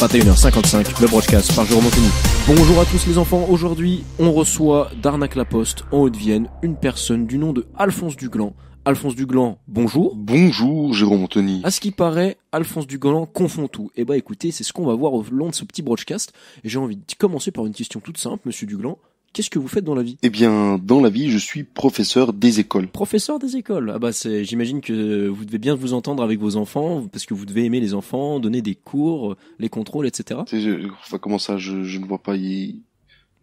21h55, le broadcast par Jérôme Anthony. Bonjour à tous les enfants, aujourd'hui on reçoit d'Arnac-la-Poste en Haute-Vienne une personne du nom de Alphonse Duglan. Alphonse Duglan, bonjour. Bonjour Jérôme Anthony. À ce qui paraît, Alphonse Duglan confond tout. Eh ben écoutez, c'est ce qu'on va voir au long de ce petit broadcast. Et j'ai envie de commencer par une question toute simple, monsieur Duglan. Qu'est-ce que vous faites dans la vie? Eh bien, dans la vie, je suis professeur des écoles. Professeur des écoles. Ah bah j'imagine que vous devez bien vous entendre avec vos enfants, parce que vous devez aimer les enfants, donner des cours, les contrôles, etc. Comment ça, je ne vois pas.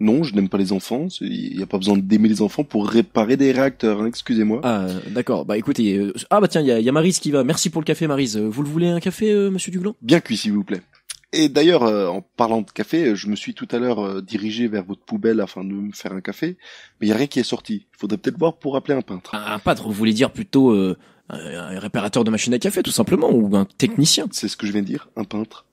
Non, je n'aime pas les enfants. Il n'y a pas besoin d'aimer les enfants pour réparer des réacteurs, hein, excusez-moi. Ah, d'accord. Bah écoutez, tiens, il y a Maryse qui va. Merci pour le café, Maryse. Vous le voulez un café, monsieur Duglan? Bien cuit, s'il vous plaît. Et d'ailleurs, en parlant de café, je me suis tout à l'heure dirigé vers votre poubelle afin de me faire un café, mais il n'y a rien qui est sorti. Il faudrait peut-être voir pour appeler un peintre. Un peintre, vous voulez dire plutôt un réparateur de machine à café, tout simplement, ou un technicien? C'est ce que je viens de dire, un peintre.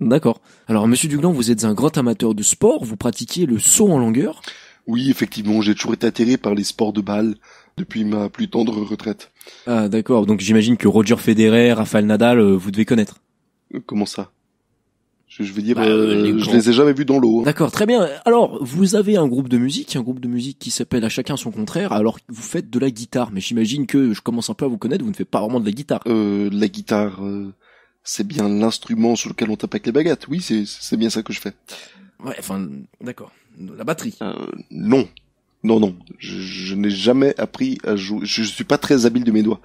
D'accord. Alors, monsieur Duglan, vous êtes un grand amateur de sport, vous pratiquez le saut en longueur? Oui, effectivement, j'ai toujours été attiré par les sports de balle depuis ma plus tendre retraite. Ah, d'accord. Donc j'imagine que Roger Federer, Rafael Nadal, vous devez connaître. Comment ça? Je veux dire, je les ai jamais vus dans l'eau. D'accord, très bien. Alors, vous avez un groupe de musique qui s'appelle À chacun son contraire, alors vous faites de la guitare, mais j'imagine que je commence un peu à vous connaître, vous ne faites pas vraiment de la guitare. La guitare, c'est bien l'instrument sur lequel on tape avec les baguettes. Oui, c'est bien ça que je fais. Ouais, enfin, d'accord. La batterie. Non. Je n'ai jamais appris à jouer. Je suis pas très habile de mes doigts.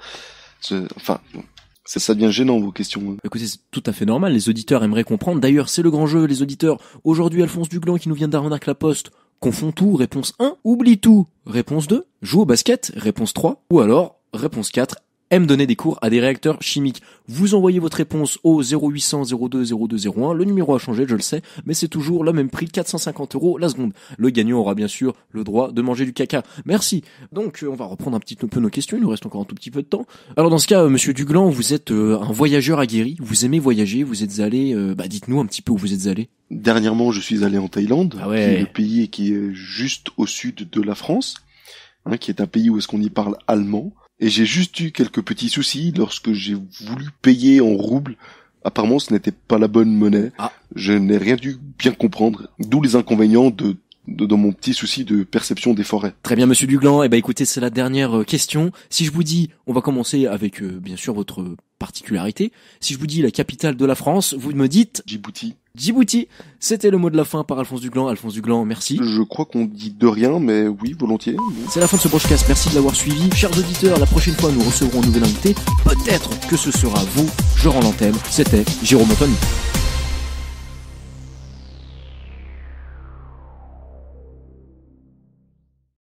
Ça devient gênant, vos questions. Écoutez, c'est tout à fait normal, les auditeurs aimeraient comprendre. D'ailleurs, c'est le grand jeu, les auditeurs. Aujourd'hui, Alphonse Duglan qui nous vient d'Arnac-la-Poste confond tout, réponse 1. Oublie tout, réponse 2. Joue au basket, réponse 3. Ou alors, réponse 4. Aime donner des cours à des réacteurs chimiques. Vous envoyez votre réponse au 0800 02 02 01. Le numéro a changé, je le sais, mais c'est toujours le même prix, 450 € la seconde. Le gagnant aura bien sûr le droit de manger du caca. Merci. Donc, on va reprendre un petit peu nos questions. Il nous reste encore un tout petit peu de temps. Alors, dans ce cas, monsieur Duglan, vous êtes un voyageur aguerri. Vous aimez voyager. Vous êtes allé, dites-nous un petit peu où vous êtes allé. Dernièrement, je suis allé en Thaïlande, qui est le pays qui est juste au sud de la France, qui est un pays où est-ce qu'on y parle allemand. Et j'ai juste eu quelques petits soucis lorsque j'ai voulu payer en roubles. Apparemment, ce n'était pas la bonne monnaie. Je n'ai rien dû bien comprendre. D'où les inconvénients de mon petit souci de perception des forêts. Très bien, monsieur Duglan. Eh ben, écoutez, c'est la dernière question. Si je vous dis, on va commencer avec, bien sûr, votre particularité. Si je vous dis la capitale de la France, vous me dites... Djibouti. C'était le mot de la fin par Alphonse Duglan. Alphonse Duglan, merci. Je crois qu'on dit de rien, mais oui, volontiers. C'est la fin de ce podcast. Merci de l'avoir suivi. Chers auditeurs, la prochaine fois, nous recevrons un nouvel invité. Peut-être que ce sera vous. Je rends l'antenne. C'était Jérôme Anthony.